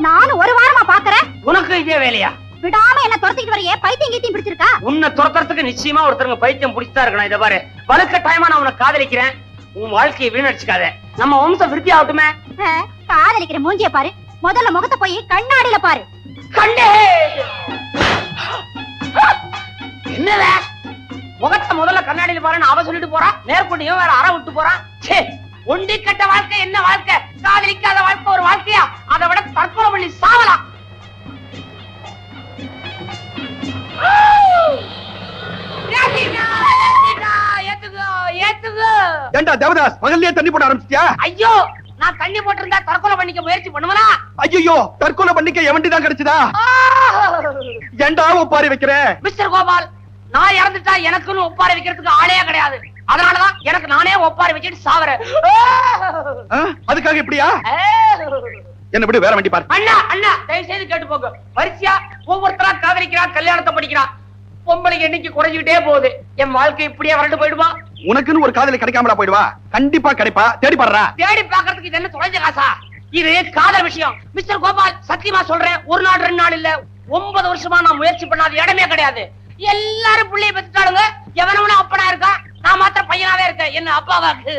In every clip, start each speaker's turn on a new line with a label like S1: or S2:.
S1: நானும் ஒரு வாரமா பாக்குறேன்.
S2: உனக்கு இதே வேலையா?
S1: விடாம என்ன துரத்திட்டு வரையே, பைத்தியம் கீத்தியம் பிடிச்சிருக்கா?
S2: உன்னை துரத்துறதுக்கு நிச்சயமா ஒருத்தருங்க பைத்தியம் பிடிச்சா இருக்கணும். இதை பாரு, வழுக்க டைமா நான் உன்னை காதலிக்கிறேன். உன் வாழ்க்கையை வீணடிச்சுக்காத. நம்ம வம்சம் விருத்தி ஆகட்டுமே.
S1: காதலிக்கிற மூஞ்சிய பாரு. முதல்ல முகத்தை போய் கண்ணாடியில பாரு.
S2: கண்டே என்னத முகத்தை முதல்ல கண்ணாடியில பாருன்னு அவ சொல்லிட்டு போறா. நேர்கொண்டியும் வேற அற விட்டு போறான். ஒண்டி கட்ட வாழ்க்கை என்ன வாழ்க்கை? காதலிக்காத வாழ்க்கை ஒரு வாழ்க்கையா? அதை விட தற்கொலை பண்ணி சாவலாம்.
S3: ஏண்டா தேவதாஸ், பகல்லையே தண்ணி போட ஆரம்பிச்சிட்டியா?
S2: ஐயோ, நான் தண்ணி போட்டிருந்தா தற்கொலை பண்ணிக்க முயற்சி பண்ணுவனா?
S3: ஐயோ, தற்கொலை பண்ணிக்க எவண்டி தான் கிடைச்சதா? ஏண்டா ஒப்பாரி வைக்கிற?
S2: மிஸ்டர் கோபால், நான் இறந்துட்டா எனக்குன்னு ஒப்பாரி வைக்கிறதுக்கு ஆளே கிடையாது. அதனாலதான் எனக்கு நானே ஒப்பாரி வச்சுட்டு சாவறேன்.
S3: அதுக்காக இப்படியா? என்ன விடு, வேற வண்டி பாரு.
S2: அண்ணா அண்ணா, தயவு செய்து கேட்டு போங்க. வரிசையா ஒவ்வொருத்தரா காதலிக்கிறா, கல்யாணத்தை படிக்கிறா. பொம்பளைக்கு எண்ணிக்கை குறைஞ்சிட்டே போகுது. என் வாழ்க்கை இப்படியே வறண்டு போயிடுமா?
S3: உனக்குன்னு ஒரு காதலி கிடைக்காமலா போயிடுவா? கண்டிப்பா கிடைப்பா. தேடி பாடுறா.
S2: தேடி பாக்குறதுக்கு இது என்ன தொலைஞ்ச காசா? இது காதல் விஷயம். மிஸ்டர் கோபால், சத்தியமா சொல்றேன், ஒரு நாள் 2 நாள் இல்ல, 9 வருஷமா நான் முயற்சி பண்ணாத இடமே கிடையாது. எல்லாரும் பிள்ளைய பெற்றுட்டாளுங்க. எவனவனும் அப்பனா இருக்கா, நான் மாத்திரம் பையனாவே இருக்கேன். என்ன அப்பாவாக்கு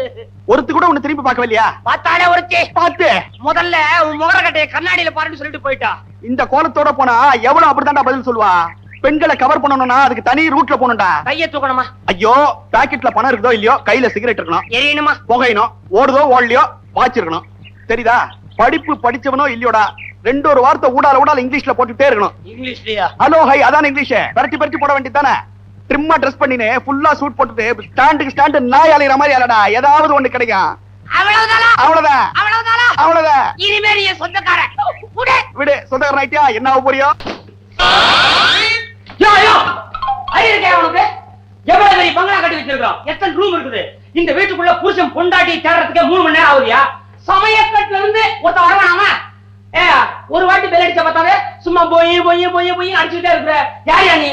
S3: ஒருத்து கூட உன்னை திரும்பி பார்க்கவில்லையா?
S2: பார்த்தாலே ஒருத்தி
S3: பார்த்து
S2: முதல்ல உன் முகர கட்டைய கண்ணாடியில பாருன்னு சொல்லிட்டு போயிட்டா.
S3: இந்த கோலத்தோட போனா எவ்வளவு அப்படித்தான்டா பதில் சொல்லுவா. பெண்களை கவர் பண்ணணும்னா அதுக்கு தனி ரூட்ல போகணும்டா.
S2: கைய தூக்கணுமா?
S3: ஐயோ, பாக்கெட்ல பணம் இருக்குதோ இல்லையோ, கையில சிகரெட் இருக்கணும்.
S2: எரியணுமா?
S3: புகையணும். ஓடுதோ ஓடலையோ வாட்ச் இருக்கணும். தெரியுதா? படிப்பு படிச்சவனோ இல்லையோடா, 2 வார்த்தை ஊடால இங்கிலீஷ்ல போட்டுட்டே இருக்கணும்.
S2: இங்கிலீஷ்லயா? ஹலோ
S3: ஹை, அதான் இங்கிலீஷ். பரட்டி போட வேண்டியதானே? ட்ரிம்மா ட்ரெஸ் பண்ணினே ஃபுல்லா சூட் போட்டுட்டு ஸ்டாண்டுக்கு ஸ்டாண்ட் நாய் அலையற மாதிரி அலடா, ஏதாவது ஒண்ணு கிடைக்கும்.
S2: அவ்வளவுதானா?
S3: அவ்வளவுதான்.
S2: அவ்வளவுதானா?
S3: அவ்வளவுதான்.
S2: இனிமே நீ சொந்தக்காரன்.
S3: விடு, சொந்தக்காரன் ஆயிட்டியா? என்ன ஆக போறியோ?
S2: யோ யோ, அறியிருக்கே உனக்கு? எவ்வளவு பெரிய பங்களா கட்டி வச்சிருக்கோம், எத்தனை ரூம் இருக்குது? இந்த வீட்டுக்குள்ள புருஷன் பொண்டாட்டி தேடுறதுக்கே 3 மணி நேரம் ஆகுதியா? சமயக்கட்டுல இருந்து ஒருத்த வரவேணாமா? ஒரு வாட்டி பெல் அடிச்ச பார்த்தாவே சும்மா போய் அடிச்சுட்டே இருக்கிற. யாரையா நீ?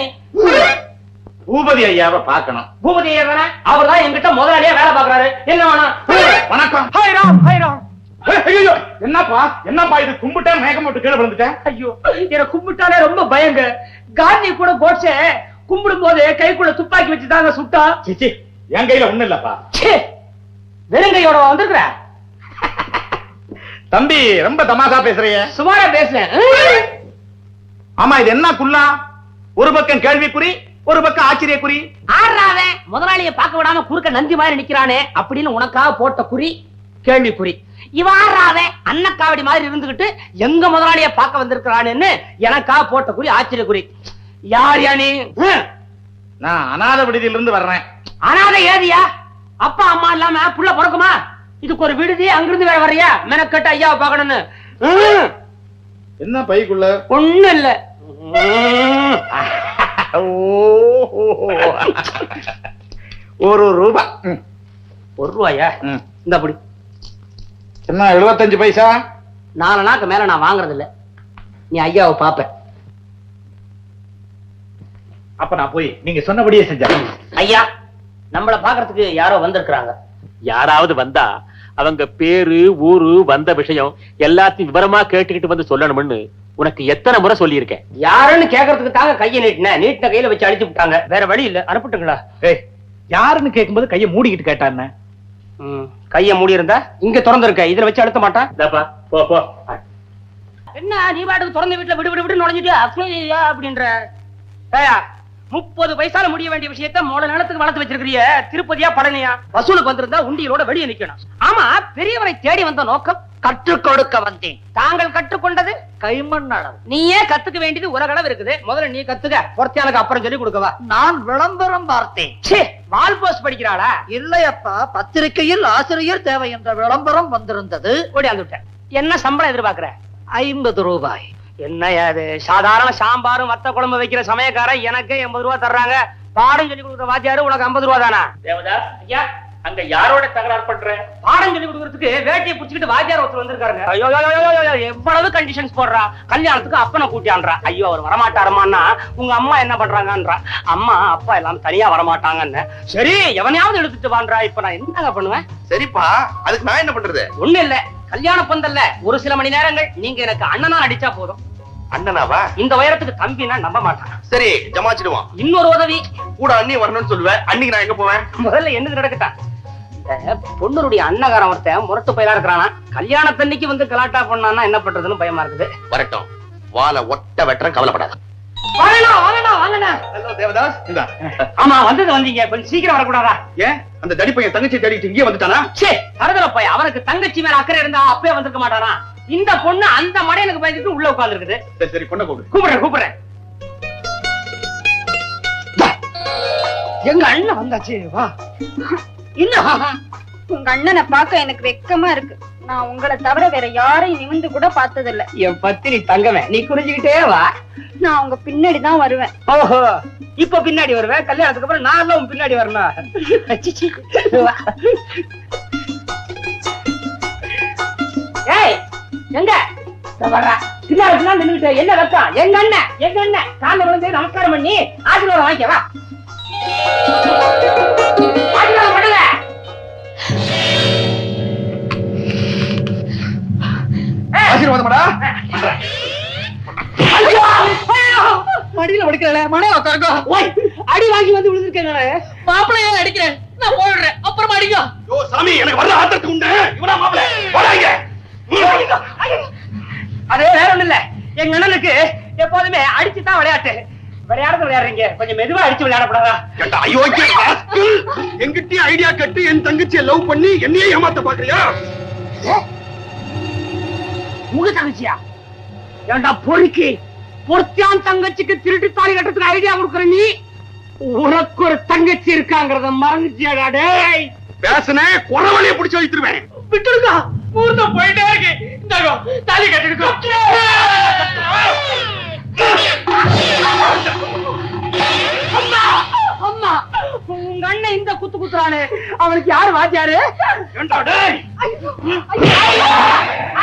S4: பூபதி ஐயாவை பார்க்கணும்.
S2: பூபதி ஐயா தானே? அவர் தான் என்கிட்ட முதலாளியா வேலை பாக்குறாரு. என்ன வேணும்?
S4: வணக்கம்.
S3: Hi Ram, hi Ram.
S4: ஐயோ, என்னப்பா இது? கும்பிட்டேன், மேகம் போட்டு கீழே விழுந்துட்டேன்.
S2: ஐயோ, எனக்கு கும்பிட்டாலே ரொம்ப பயங்க. காந்தி கூட கோட்சே கும்பிடும் போது கைக்குள்ள துப்பாக்கி வச்சுதாங்க சுட்டா.
S4: சிச்சி, என் கையில ஒண்ணு இல்லப்பா.
S2: வெறுங்கையோட வந்திருக்கிற
S4: தம்பி, ரொம்ப தமாஷா பேசுறிய.
S2: சுமாரா பேசுறேன்.
S4: ஆமா, இது என்ன குல்லா? ஒரு பக்கம் கேள்விக்குறி, ஒரு பக்கம் ஆச்சரியக்குறி.
S2: ஆறாவே முதலாளியை பார்க்க விடாம குறுக்க நந்தி மாதிரி நிக்கிறானே அப்படின்னு உனக்காக போட்ட குறி கேள்விக்குறி. இவன் ஆறாவே அன்னக்காவடி மாதிரி இருந்துகிட்டு எங்க முதலாளியை பார்க்க வந்திருக்கிறானேன்னு எனக்காக போட்ட குறி ஆச்சரியக்குறி. யார் யா நீ?
S4: நான் அநாத விடுதியில இருந்து வர்றேன்.
S2: அநாத ஏதியா? அப்பா அம்மா இல்லாம புள்ள பிறக்குமா? இதுக்கு ஒரு விடுதி, அங்கிருந்து வேற வர்றியா? மெனக்கட்டு ஐயாவை பார்க்கணும்னு.
S4: என்ன பைக்குள்ள?
S2: ஒண்ணு இல்ல.
S4: ஒரு ரூபா.
S2: 1 ரூபாயா? இந்த அப்படி
S4: என்ன 75 பைசா?
S2: 4 நாக்கு மேல நான் வாங்குறது இல்ல. நீ ஐயாவை பாப்ப.
S4: அப்ப நான் போய் நீங்க சொன்னபடியே செஞ்சேன்.
S2: ஐயா, நம்மள பாக்குறதுக்கு யாரோ வந்திருக்கிறாங்க.
S5: யாராவது வந்தா அவங்க பேரு, ஊரு, வந்த விஷயம் எல்லாத்தையும் விவரமா கேட்டுக்கிட்டு வந்து சொல்லணும்னு உனக்கு எத்தனை முறை சொல்லி இருக்கேன்.
S2: யாருன்னு கேக்குறதுக்கு தாங்க கையை நீட்டின கையில வச்சு அடிச்சு விட்டாங்க. வேற வழி இல்ல. அனுப்பிட்டுங்களா?
S4: யாருன்னு கேட்கும்போது கையை மூடிக்கிட்டு கேட்டான்னு.
S2: கைய மூடி இருந்தா இங்க திறந்து இருக்க, இதுல வச்சு அழுத்த மாட்டான்.
S4: போ.
S2: என்ன நீ பாட்டுக்கு திறந்த வீட்டுல விடு நுழைஞ்சிட்டு அப்படின்ற 30 பைசால முடிய வேண்டிய விஷயத்த மோட நிலத்துக்கு வளர்த்து வச்சிருக்கிறிய. திருப்பதியா பழனியா? வசூலுக்கு வந்திருந்தா உண்டியலோட வெளியே நிக்கணும். ஆமா, பெரியவரை தேடி வந்த நோக்கம் கற்றுக் கொடுக்க வந்தேன். தாங்கள் கற்றுக்கொண்டது கைமண் அளவு. நீயே கத்துக்க வேண்டியது உலகளவு இருக்குது. முதல்ல நீ கத்துக்க, பொறுத்தியானுக்கு அப்புறம் சொல்லி கொடுக்கவா.
S6: நான் விளம்பரம் பார்த்தேன்.
S2: வால் போஸ்ட் படிக்கிறாளா?
S6: இல்லையப்பா, பத்திரிகையில் ஆசிரியர் தேவை என்ற விளம்பரம் வந்திருந்தது.
S2: ஓடியாந்து விட்டேன். என்ன சம்பளம் எதிர்பார்க்கிற?
S6: 50 ரூபாய்.
S2: என்ன அது? சாதாரண சாம்பாரும் வத்த குழம்பு வைக்கிற சமயக்காரன் எனக்கு 80 ரூபாய் தர்றாங்க. பாடம் சொல்லி கொடுக்குற வாத்தியாரு உனக்கு 50 ரூபாய் தானா?
S5: தேவதாஸ் ஐயா, அங்க யாரோட தகராறு பண்ற?
S2: பாடம் சொல்லி கொடுக்கறதுக்கு வேட்டியை புடிச்சுக்கிட்டு வாத்தியார் ஒருத்தர் வந்திருக்காருங்க. ஐயோ எவ்வளவு கண்டிஷன்ஸ் போடுறா. கல்யாணத்துக்கு அப்பனை கூட்டியான்றா. ஐயோ அவர் வரமாட்டாரமான்னா உங்க அம்மா என்ன பண்றாங்கன்றா. அம்மா அப்பா எல்லாம் தனியா வரமாட்டாங்கன்னு. சரி, எவனையாவது எடுத்துட்டு வான்றா. இப்ப நான் என்னங்க பண்ணுவேன்?
S3: சரிப்பா, அதுக்கு நான் என்ன பண்றது?
S2: ஒண்ணு இல்ல, கல்யாண பந்தல்ல ஒரு சில மணி நேரங்கள் நீங்க எனக்கு அண்ணனா நடிச்சா போதும்.
S4: அண்ணனாவா?
S2: இந்த உயரத்துக்கு தம்பினா நம்ப மாட்டான்.
S4: சரி ஜமாச்சிடுவான்.
S2: இன்னொரு உதவி,
S4: கூட அண்ணி வரணும்னு சொல்லுவேன். அன்னைக்கு நான் எங்க போவேன்?
S2: முதல்ல என்னது நடக்கட்டான். இந்த பொண்ணுடைய அண்ணகாரன் ஒருத்தன் முரட்டு பயிலா இருக்கிறானா, கல்யாணத்தன்னைக்கு வந்து கலாட்டா பண்ணான்னா என்ன பண்றதுன்னு பயமா இருக்குது.
S4: வரட்டும், வாழை ஒட்ட வெட்டுறேன், கவலைப்படாத.
S2: வாங்கண்ணா வாங்கண்ணா வாங்கண்ணா.
S3: ஹலோ தேவதாஸ், இந்த
S2: ஆமா வந்தீங்க, கொஞ்சம் சீக்கிரம் வரக்கூடாதா?
S3: ஏன் அந்த தடி பையன் தங்கச்சி தேடிட்டு இங்கே வந்துட்டானா?
S2: சே தரதல பையன், அவனுக்கு தங்கச்சி மேல அக்கறை இருந்தா அப்பவே வந்திருக்க மாட்டானா? இந்த பொண்ணு அந்த மடையனுக்கு பயந்துட்டு உள்ள உட்கார்ந்து இருக்குது.
S3: சரி சரி, பொண்ணை கூப்பிடு.
S2: கூப்பிடுறேன். எங்க அண்ணன் வந்தாச்சு, வா. இன்னும்
S1: உங்க அண்ணனை பார்க்க எனக்கு வெக்கமா இருக்கு. நான் உங்களை தவிர வேற யாரையும் நிமிந்து கூட பார்த்ததில்ல.
S2: என் பத்தினி தங்கமே, நீ குறிஞ்சுக்கிட்டே வா.
S1: நான் உங்க பின்னாடி தான் வருவேன்.
S2: ஓஹோ, இப்ப பின்னாடி வருவேன், கல்யாணத்துக்கு அப்புறம் நான் எல்லாம் உன் பின்னாடி வரணும். அச்சிச்சி, வா. ஏய் எங்க வர்றா? பின்னாடி நின்னுட்டு என்ன வெக்கம்? எங்க அண்ணன் காலைல விழுந்து நமஸ்காரம் பண்ணி ஆசீர்வாதம் வாங்கிக்க, வா. ஆசீர்வாதம் பண்ணுங்க.
S3: ஆசீர்வாதமாடா.
S6: மடியில படுக்கல மனையில உட்காருங்க.
S2: ஓய், அடி வாங்கி வந்து விழுந்திருக்கேன்.
S6: மாப்பிள்ளைய அடிக்கிறேன், நான் போயிடுறேன், அப்புறமா அடிங்க.
S3: யோ சாமி, எனக்கு வர்ற ஆத்திரத்துக்கு உண்டு. இவனா மாப்பிள போடாங்க.
S2: அதே வேற ஒண்ணு இல்ல, எங்க அண்ணனுக்கு எப்போதுமே அடிச்சுதான் விளையாட்டு. விளையாடுறது விளையாடுறீங்க, கொஞ்சம் மெதுவா அடிச்சு விளையாடக்கூடாதா?
S3: ஏண்டா அயோக்கிய ராஸ்கல், என்கிட்ட ஐடியா கட்டி என் தங்கச்சியை லவ் பண்ணி என்னையே ஏமாத்த பாக்குறியா?
S2: உங்க தங்கச்சியா? ஏண்டா பொறுக்கி, பொறுத்தியான் தங்கச்சிக்கு திருட்டு தாலி கட்டுறதுக்கு ஐடியா கொடுக்குற நீ, உனக்கு ஒரு தங்கச்சி இருக்காங்கறத மறந்துச்சியாடா? டேய்
S3: பேசுனே குறவழிய பிடிச்சு வைத்துருவேன்.
S2: விட்டுடுங்க, ஊர்ல போயிட்டே இருக்கு. இந்தாங்க தாலி கட்டிடுங்க. அம்மா அம்மா, உங்க அண்ணன் இந்த குத்து குத்துறானே, அவனுக்கு யாரு வாத்தியாரு?
S3: ஏண்டா டேய்?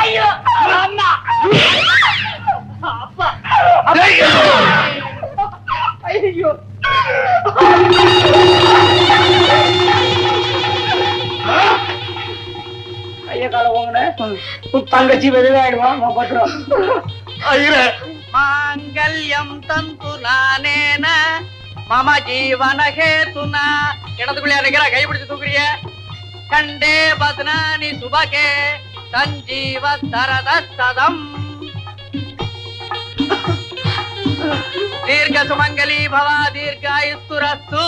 S2: ஐயோ அம்மா, அப்பா,
S3: டேய்,
S2: ஐயோ ஐயா கால உன் தங்கச்சி வெதுவாயிடுவான் பட்டுரும்.
S3: ஐயரே,
S6: மாங்கல்யம் தந்து நானேன மம ஜீவன ஹேதுனா. இடத்துக்குள்ளே இருக்கிற கை பிடிச்சு தூக்குறிய. கண்டே பத்னானி சுபகே சஞ்சீவ தரதம். தீர்க்க சுமங்கலி பவா தீர்காயுஸ்துரஸ்து.